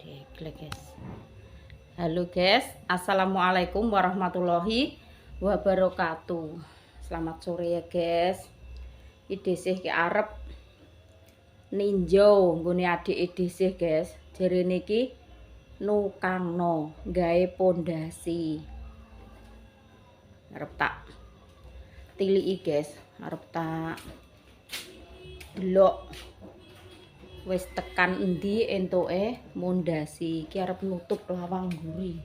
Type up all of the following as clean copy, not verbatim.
Oke, guys. Halo guys, assalamualaikum warahmatullahi wabarakatuh. Selamat sore ya guys. Iki sih ki arep ninjo nggone adik sih guys. Jarene iki nukangno gawe pondasi. Arep tak tiliki guys, arep tak delok wis tekan endi entuke mondasi iki arep nutup lawang mburi.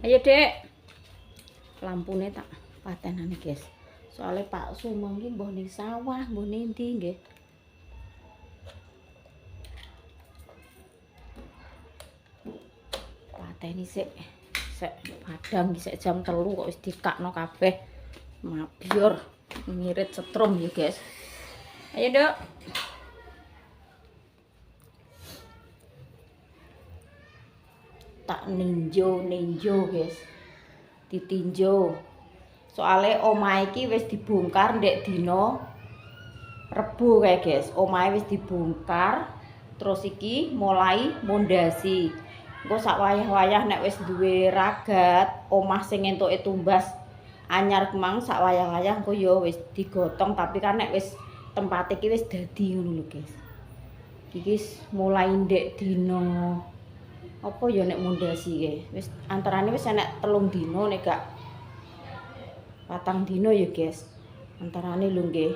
Ayo Dek. Lampune tak patenane guys. Soalnya Pak Sumong iki mbah ning sawah, mbah ning ndi nggih. Pateni sik padang sik jam 3 kok wis dikakno kabeh. Mabior ngirit setrum ya guys. Ayo Dok. Tak ninjo guys. Ditinjo. Soale omahe iki wis dibongkar ndek dina Rebo kae guys. Omahe wis dibongkar terus iki mulai mondasi. Engko sak wayah-wayah nek wis duwe ragat, omah sing entuke tumbas anyar kemang sak wayah-wayah engko ya wis digotong, tapi kan nek wis tempat iki wis dadi ngono lho guys. Iki mulai ndek dina apa ya nek mondasi ke. Wis antarane wis enek 3 dina nek gak 4 dina ya guys. Antarane lho nggih.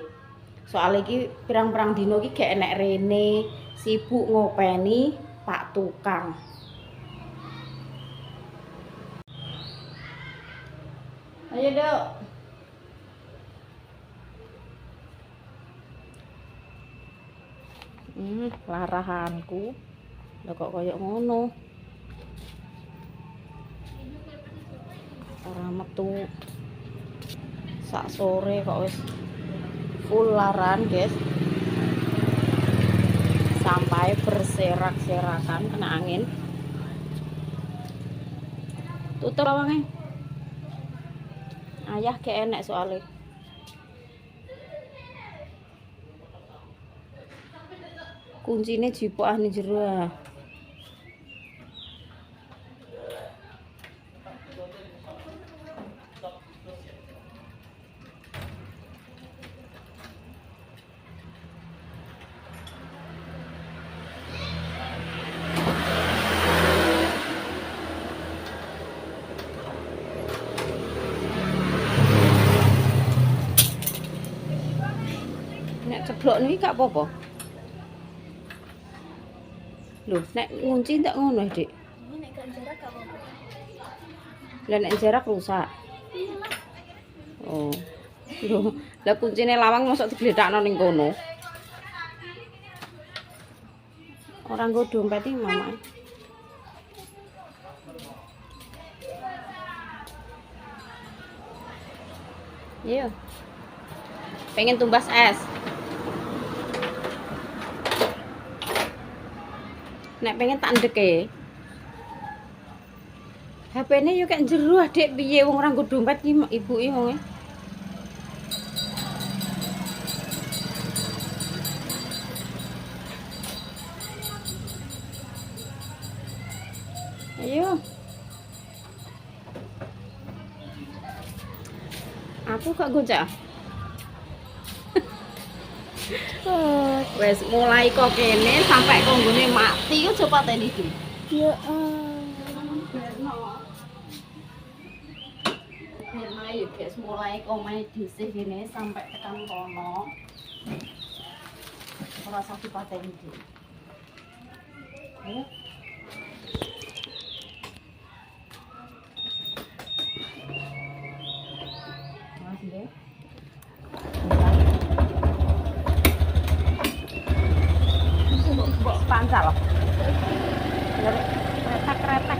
Soale iki pirang-pirang dina iki gak enek rene, sibuk ngopeni Pak Tukang. Ayo Dok. Larahanku. Lah kok koyo ngono. Ora metu. Sak sore kok wis full laran, guys. Sampai berserak-serakan kena angin. Tutup lawange. Ayah kayak enek soalnya. Kuncinya jipoah nih jero. Nek ceblok niki gak apa-apa. Loh, nek ngunci ndak ngono, Dik. Nek gak jarak gak apa-apa. Lah nek jarak rusak. Oh. Loh, lah kuncine lawang mosok digledakno ning kono. Ora nggo dompet iki, Mama. Iya. Pengen tumbas es. Nek pengen tak ndeke. HP-ne yo kek jero Adik, piye wong ora nggo dompet ki ibuke wonge. Ayo. Aku gak gocak. Wes mulai kok kene sampai kok nggone mati kok coba teni iki. Ya Ayo guys, mulai kok main dhisik kene sampai tekan kono. Ora usah dipateni iki. Ayo. Mas nggih. Pancal. Kretek-kretek.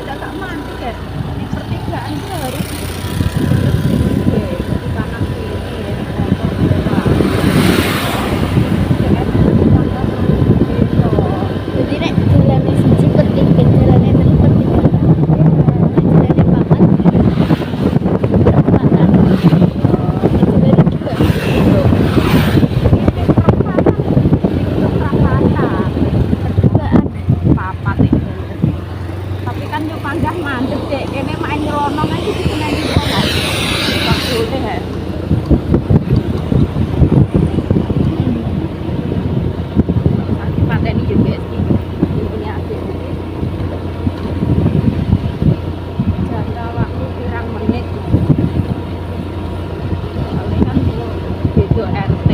tidak tak mandi kan. Di pertigaan itu harus di kanan kiri motor lewat. Jadi nek jalannya siji penting dan jalannya telu penting kan. Nek jalannya papat perempatan. Nek jalannya dua perduaan. Papat itu. Tapi kan yo panggah mandek dek, kene main nyelonong aja di kena di sana. Waktu ya. Nanti pateni juga sih. Ini aja. Jangka waktu pirang menit. Soalnya kan beda RT.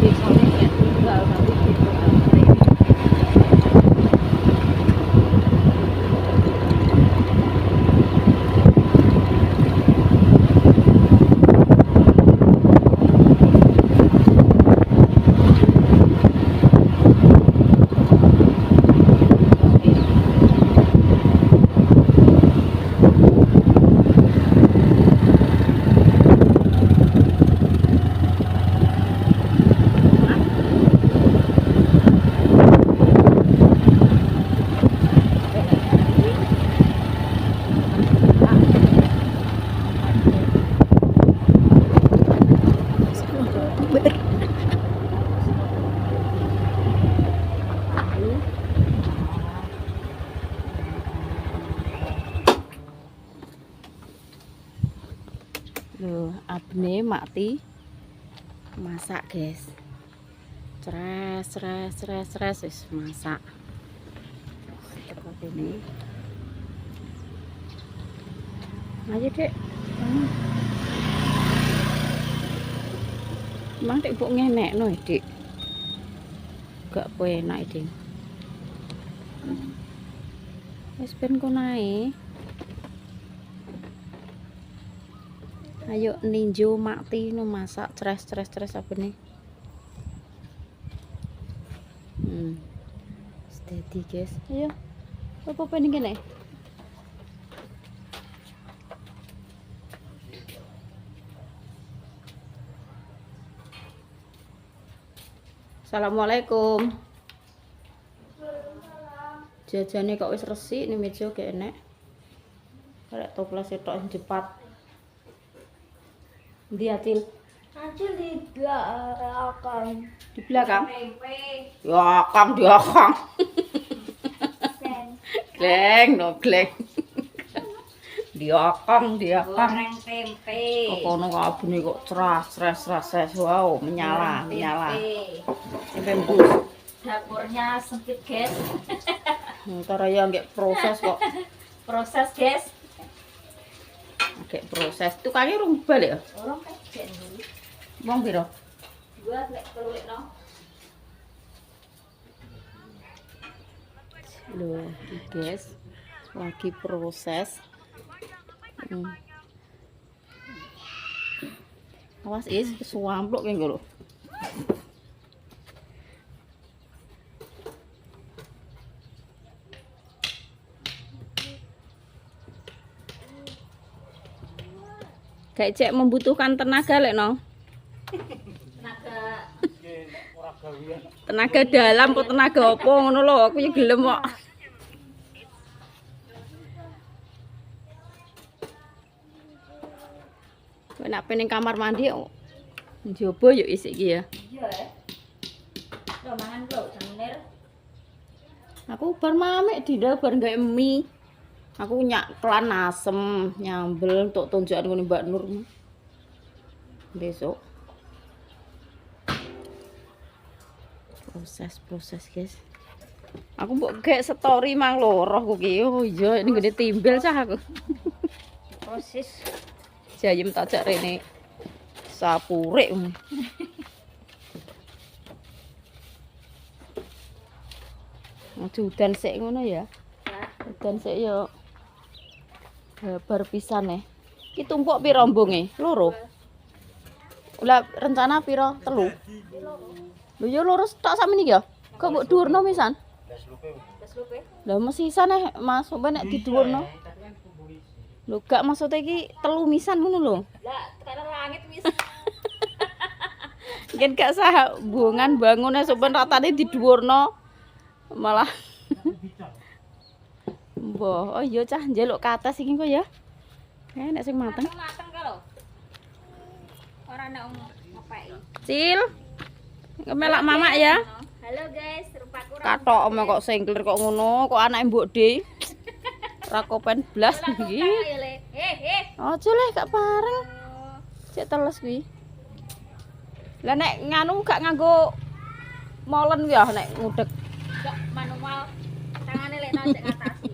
Biasanya kayak tinggal tapi beda RT. Loh, abne mati masak, guys. Ceres wis masak. Teko kene. Ayo, Dek. Mang Dek mbok ngenekno, Dik. Gak enak, Dik. Wis ben kono ae. Ayo ninjo mati no masak ceres apa nih? Steady guys. Ayo. Apa pengen gini? Assalamualaikum. Jajane kok wis resik nih meja gak enek. Karek toples tok cepat. Di Acil. Acil di belakang. Di belakang. Ya, Kang di belakang. Gleng, no gleng. Di belakang. Goreng tempe. Kok kono kabune kok ceras. Wow, menyala. Tempe embus. Dapurnya sempit, guys. Ntar ya nggak proses kok. Proses, guys. Kayak proses tukangnya rung balik ya? Orang kan kayak dulu. Wong piro? Buat lek peluit no. Loh, guys, lagi proses. Awas is kesuamplok kan lho. Kayak cek membutuhkan tenaga lek no. Tenaga dalam kok tenaga apa ngono lho, aku ya gelem kok. Kok nak pening kamar mandi njaba yo isik iki ya. Iya ya. Lo mangan lho, jangan. Aku bar mamek dinda bar gawe mie. Aku nyak kelan asem, nyambel untuk tunjukan ngene Mbak Nur. Besok. Proses guys. Aku mbok gek story mang loro aku ki. Oh iya ini gede timbel cah aku. Proses. Jayem tak jak rene. Sapurik. Udan sik ngono ya. Udan sik yo. Bar pisan Ki tumpuk piro rombonge? Loro. Lah rencana piro? 3. Lho ya loro tok sakmene iki ya. Kok mbok dhuwurno pisan? Lah mesti isa nih Mas, sampe nek didhuwurno. Lho gak maksudnya iki telu misan ngono lho. Lah tekan langit wis. Mungkin gak sah buangan bangunnya sampe ratane didhuwurno. Malah Mbah, oh iya cah njaluk ke atas iki kok ya. Nek sing mateng. Mateng ka lho. Ora nek ngepeki. Cil. Kemelak mamak ya. Halo guys, rupaku ora. Katok ome kok sengklir kok ngono, kok anake Mbok De. Ora kopen blas iki. Aja le gak pareng. Cek teles kuwi. Lah nek nganu gak nganggo molen kuwi ya nek ngudek. Gak manual. Tangane lek nang ngatasi.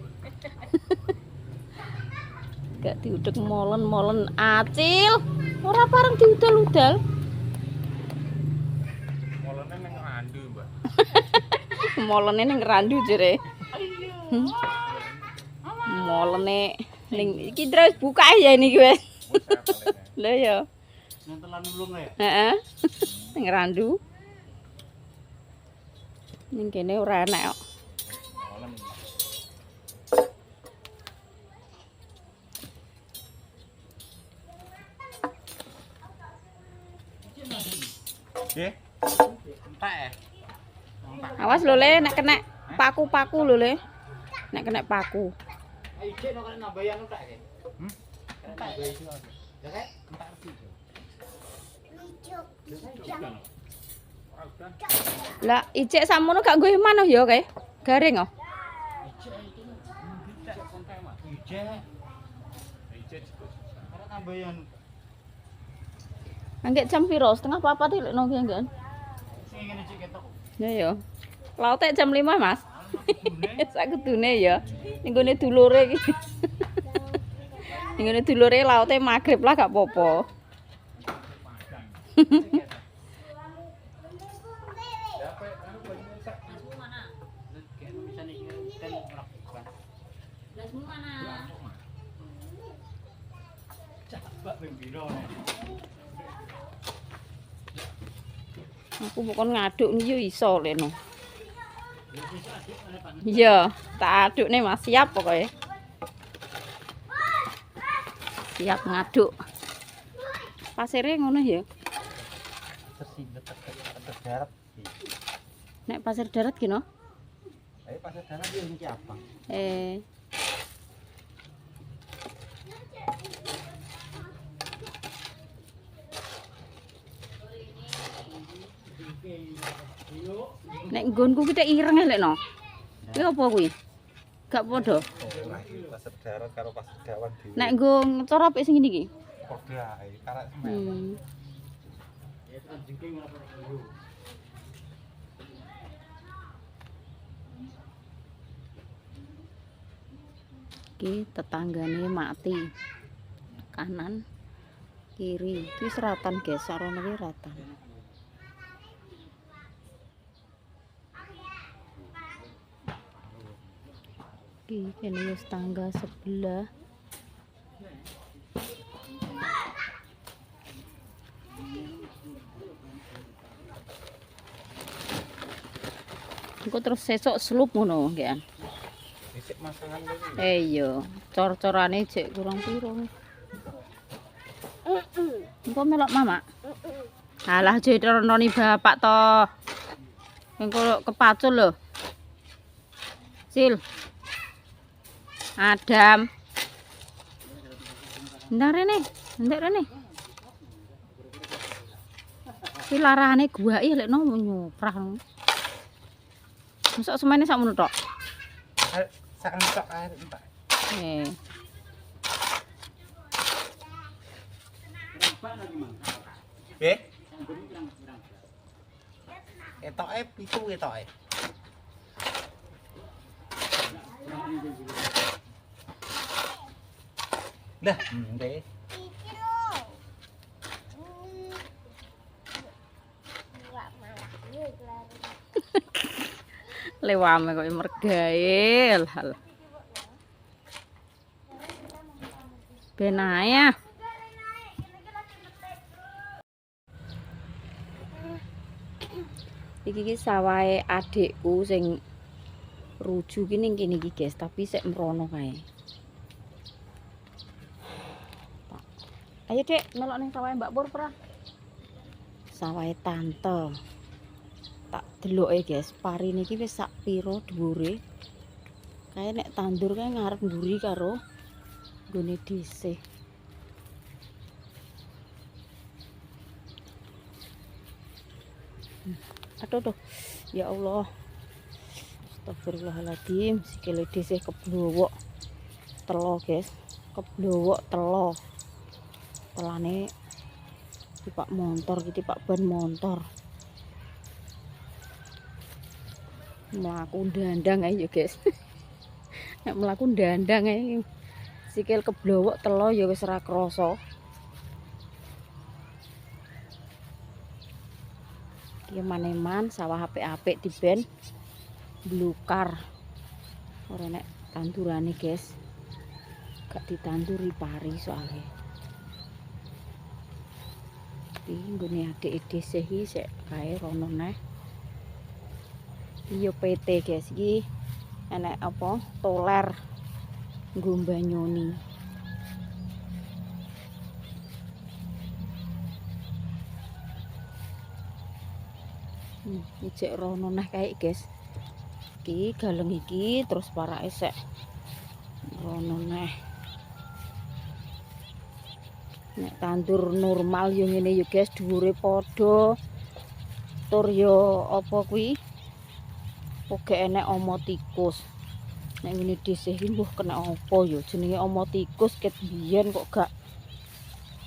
Gak diudek molen-molen acil. Ora pareng diudal-udal. Molene ning randu, Mbak. Molene ning randu jere. Molene ning iki terus buka ya niki wis. Lah ya. Nentelan ulung ya. Heeh. Ning randu. Ning kene ora enak kok. Molen. Nggih. Entek ya. Awas lho Le, nek kena paku-paku lho Le. Nek kena paku. Ijek nek nambahan entek ya. Entek ya iki. Ya kek entek iki. Lah ijek samono gak nggo manuk ya kae. Garing kok. Ijek. Ijek ora nambahan. Anggek jam piro? Setengah papat iki lek nang ngene. Sing ngene cek ketok. Ya ya. Laute jam 5, Mas. Sak kudune ya. Ning gone dulure iki. Ning gone dulure laute magrib lah gak apa-apa. Aku pokon ngaduk nih yo iso leno. Iya, tak adukne Mas, siap pokoknya. Siap ngaduk. Pasire ngono ya. Tersindet pasir darat. Nek pasir darat gino? Ayo pasir darat iki apa? Nek nggonku ki tek ireng lek no. Ki apa kuwi? Gak padha. Pasir darat karo pasir dawan dhewe. Nek nggo cara apik sing ngene iki. Padha ae, karek semen. Iki tetanggane mati. Kanan, kiri. Iki seratan, guys. Sarone iki ratan. Iki kene wis tangga sebelah. Engko terus sesuk slup ngono nggih. Isik masangan lagi. Iya, cor-corane jek kurang piro. Engko melok mama. Alah jek rononi bapak to. Engko kepacul lho. Sil. Adam. Ndar rene, ndek rene. Ki larane gua iki lek no nyuprah. Mosok semene sakmono tok. Sak entok air entek. Nggih. Etoke 7 etoke. Lah, nggih. Lewame kok mergail hal. Ben ae. Iki sawahe adikku sing keruju ki ning kene iki guys, tapi sik mrono kae. Ayo Dek, melok ning sawahe Mbak Pur pra. Sawahe tante. Tak deloke guys, parine iki wis sak pira dhuwure. Kae nek tandur kae ngarep mburi karo nggone dhisik. Aduh, ya Allah. Astagfirullahaladzim, sikile dhisik keblowok telo guys, keblowok telo. Telane tipak motor, tipak ban motor. Mlaku dandang ae ya guys. Nek mlaku dandang ae sikil keblowok telo ya wis ora krasa. Iki maneman sawah apik-apik diben blukar. Ora nek tandurane guys. Gak ditanduri pari soalnya. Iki nggone adik dhisik iki sik kae rono neh. Iya PT guys, iki enek apa toler nggo mbanyoni. Iki cek rono neh kae guys. Iki galeng iki terus parake sik rono neh. Nek tandur normal yo ngene yo guys, dhuwure padha. Tur yo apa kuwi? Oke enek omo tikus. Nek ngene dhisik iki mbuh kena apa yo jenenge omo tikus ket biyen kok gak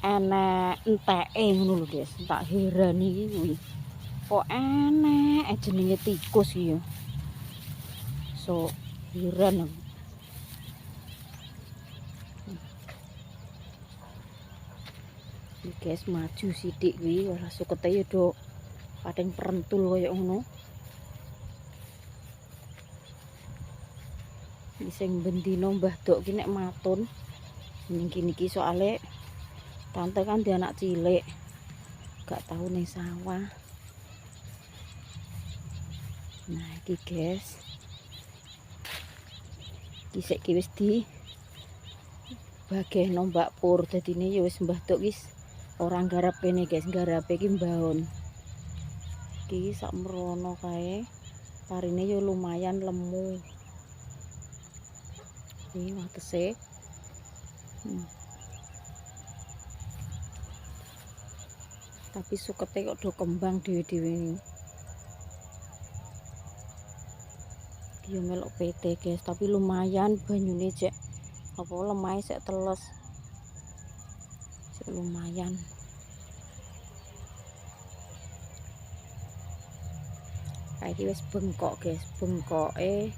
enek enteke ngono lho guys. Tak heran iki kuwi. Kok enek jenenge tikus iki yo. So heran aku. Iki guys maju sithik kuwi ora sukete yo do pating perentul koyo ngono. Sing bendino Mbah Dok ki nek matun ning kene iki soalé tante kan dia anak cilik gak tau ning sawah. Nah iki guys iki sik wis di bageno Mbak Pur, dadine ya wis Mbah Dok wis ora nggarap kene guys, nggarepe iki mbaon. Iki sak merono kae parine ya lumayan lemu. Ini watese. Tapi sukete kok do kembang dhewe-dhewe. Dia melok PT guys, tapi lumayan banyune cek apa lemahe sik teles. Sik lumayan. Kayak iki wis bengkok guys, bengkoke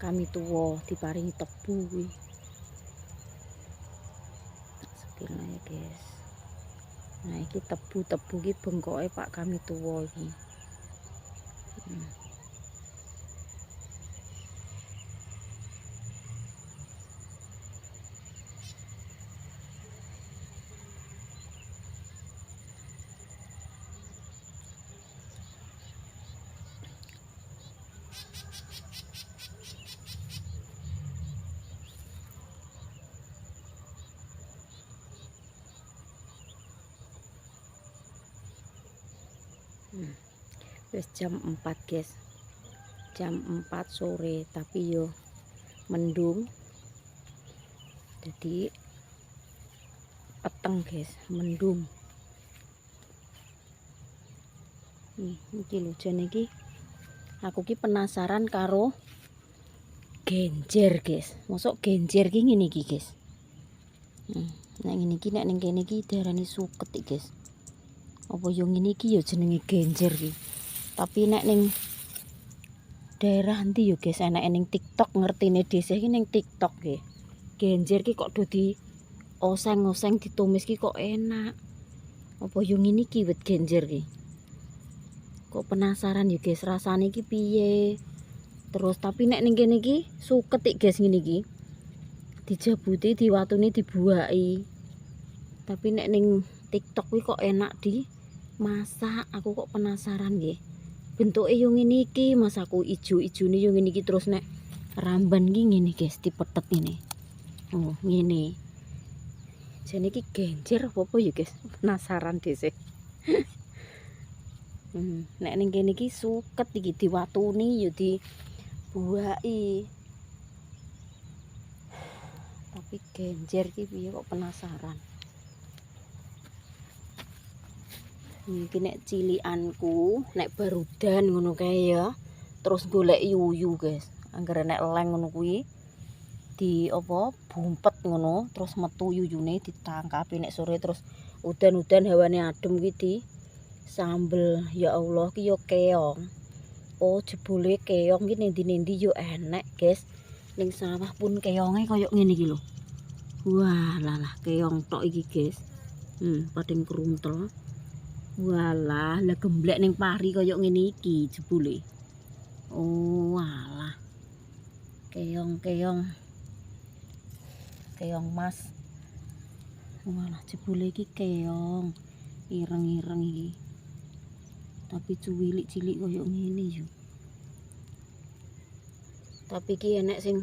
kami tuwa diparingi tebu kuwi. Sepirane ya guys. Nah iki tebu-tebu iki bengkoke Pak kami tuwa iki. Wis jam 4 guys, jam 4 sore tapi yo mendung, jadi peteng guys, mendung. Iki lho jan iki aku ki penasaran karo genjer guys. Mosok genjer ki ngene iki guys. Nek ngene iki nek ning kene iki diarani suket iki guys. Apa yo ngene iki yo jenenge genjer ki. Tapi nek ning daerah ndi yo guys enek ning TikTok, ngertine dhisik iki ning TikTok nggih. Genjer ki kok do di oseng-oseng ditumis ki kok enak. Apa yo ngene iki wit genjer ki. Kok penasaran yo guys rasane iki piye. Terus tapi nek ning kene iki suket iki guys ngene iki. Dijabuti, diwatuni, dibuaki. Tapi nek ning TikTok kuwi kok enak di masak. Aku kok penasaran nggih. Bentuke yo ngene iki, Mas, aku ijo-ijone yo ngene iki terus nek Ramban ki ngene guys, dipetet ini. Oh, ngene. Jane iki genjer apa ya guys? Penasaran dhisik. Nek ning kene iki suket iki diwatuni ya dibuaki. Tapi genjer ki piye kok penasaran. Iki nek cilikanku, nek barudan ngono kae ya. Terus golek yuyu guys. Anggere nek leng ngono kuwi di apa bumpet ngono, terus metu yuyune ditangkapi nek sore terus udan-udan hawane adem ki di sambel. Ya Allah ki yo keong. Oh jebule keong ki nendi-nendi yo enek guys. Ning sawah pun keonge koyo ngene iki lho. Wah lah keong tok iki guys. Padeng kruntel. Walah, lah gemblek ning pari koyo ngene iki jebule. Oh walah. Keong mas. Walah jebule iki keong. Ireng-ireng iki. Tapi cuwilik cilik koyo ngene yo. Tapi ki enek sing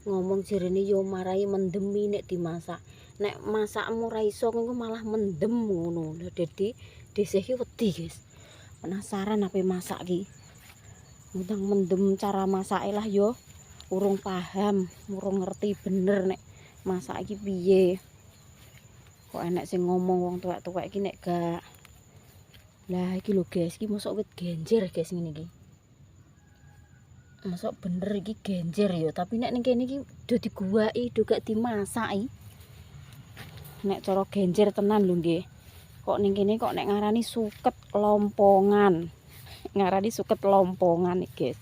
ngomong jarene yo marai mendemi nek dimasak. Nek masakmu ra iso engko malah mendem ngono. Lah dadi dhisik ki wedi, guys. Penasaran apa masak ki. Undang mendem cara masake lah yo urung paham, urung ngerti bener nek masak iki piye. Kok enek sing ngomong wong tuwek-tuwek iki nek gak. Lah iki lho guys, iki mosok wit genjer guys ngene iki. Mosok bener iki genjer ya, tapi nek ning kene iki do diguwaki, do gak dimasaki. Nek cara genjer tenan lho nggih. Kok ning kene kok nek ngarani suket lompongan. Ngarani suket lompongan iki, guys.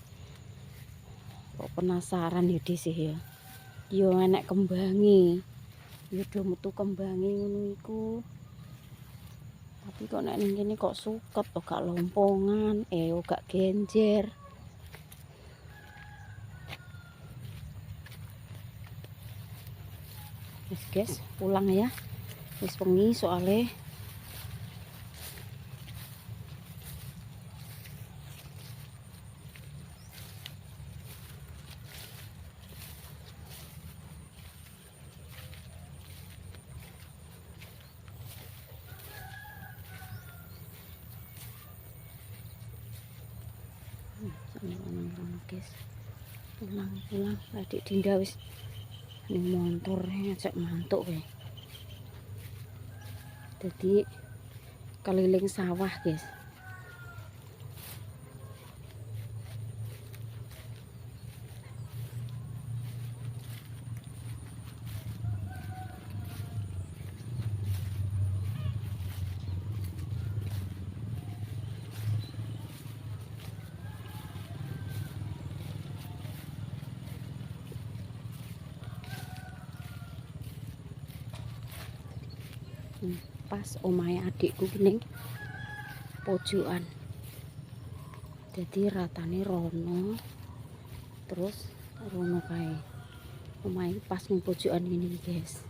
Kok penasaran ya dhisik ya. Yo enek kembangi. Yo do metu kembangi ngono iku. Tapi kok nek ning kene kok suket kok gak lompongan, gak genjer. Guys, pulang ya. Wis wengi soalnya guys. Pulang adik Dinda wis ning motor ngajak mantuk kae. Jadi keliling sawah guys. Pas omahe adikku ning pojokan. Jadi ratane rono. Terus rono kae. Omahe pas ning pojokan ngene iki, guys.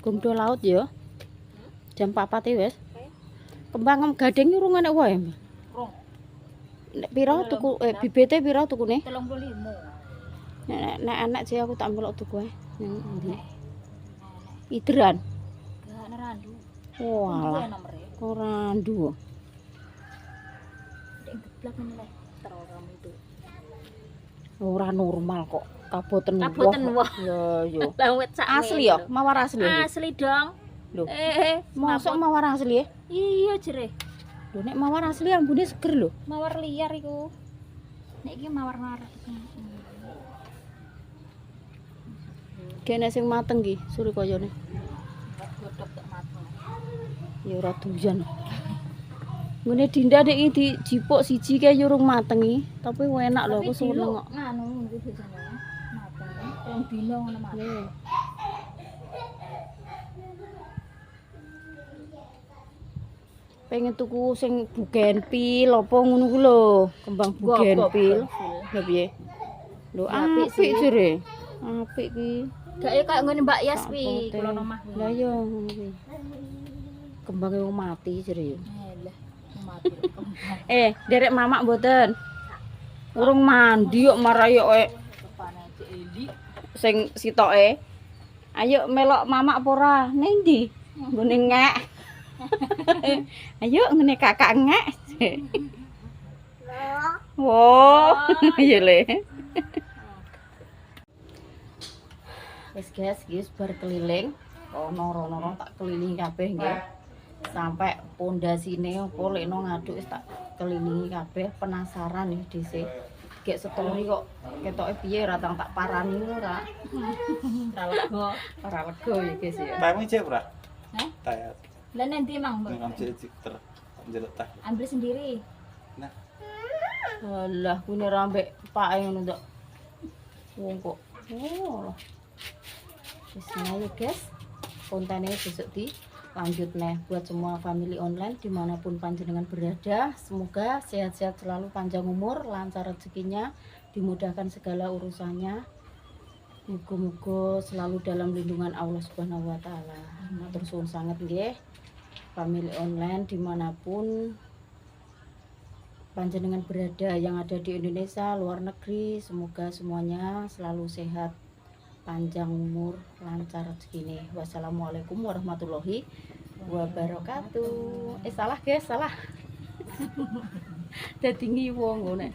Gumdo laut ya. Jam 4 wis. Kembang gading urung enek wae. Nek pira tuku bibite pira tukune? 35. Nek anak sih aku tak melok tuku ae. Nang ndi? Idran. Gak nerandu. Walah. Kok randu. Dek geblak meneh teroram itu. Ora normal kok. Kaboten wah. Ya yo. Lawet sak. Asli ya, mawar asli ya. Asli dong. Lho. Mosok mawar asli ya? Iya jere. Lho nek mawar asli ambune seger lho. Mawar liar iku. Nek iki mawar-mawar. Kene sing mateng ki, suri koyone. Godhog tek mateng. Ya ora doyan. Ngene Dinda nek iki dijipuk siji kae yo urung mateng iki, tapi enak lho aku seneng kok. Nganu iki biasane mateng. Wong dino ngono mateng. Pengen tuku sing bugenpil apa ngono ku lho, kembang bugenpil. Lha piye? Lho apik jere. Apik ki. Gak ya kayak ngene Mbak Yas Sak wi, pote. kula omah wi. Lah yo ngono kuwi. Kembangnya wong mati jere yo. Lah, mati kembang. Derek mamak mboten. Urung mandi kok marah yo Kepane Cik Eli. sing sitoke. Ayo melok mamak apa ora? Ning ndi? Nggone ngek. Ayo ngene kakak ngek. Wo, iya le. Wis guys, bar keliling. Rono-rono tak kelilingi kabeh nggih. Sampai pondasine apa lekno ngaduk wis tak kelilingi kabeh, penasaran nih dhisik. Gek story kok ketoke piye ra tang tak parani ngono ra. Ra lega. Ora lega ya guys ya. Tamu cek ora? Hah? Tayat. Lah nanti Mang, Mbak. Ngam cek ter jeruk tah. Ambil sendiri. Nah, Alah, kuwi ora ambek pake ngono tok. Wong kok. Oh. Wis ayo guys. Kontennya besok di lanjut nih buat semua family online dimanapun panjenengan berada, semoga sehat-sehat selalu, panjang umur, lancar rezekinya, dimudahkan segala urusannya, muga-muga selalu dalam lindungan Allah Subhanahu wa taala. Matur suwun sanget nggih family online dimanapun panjenengan berada, yang ada di Indonesia, luar negeri, semoga semuanya selalu sehat, panjang umur, lancar rezeki. Wassalamualaikum warahmatullahi wabarakatuh. Salah guys, salah. Dadi ngiwong ngono.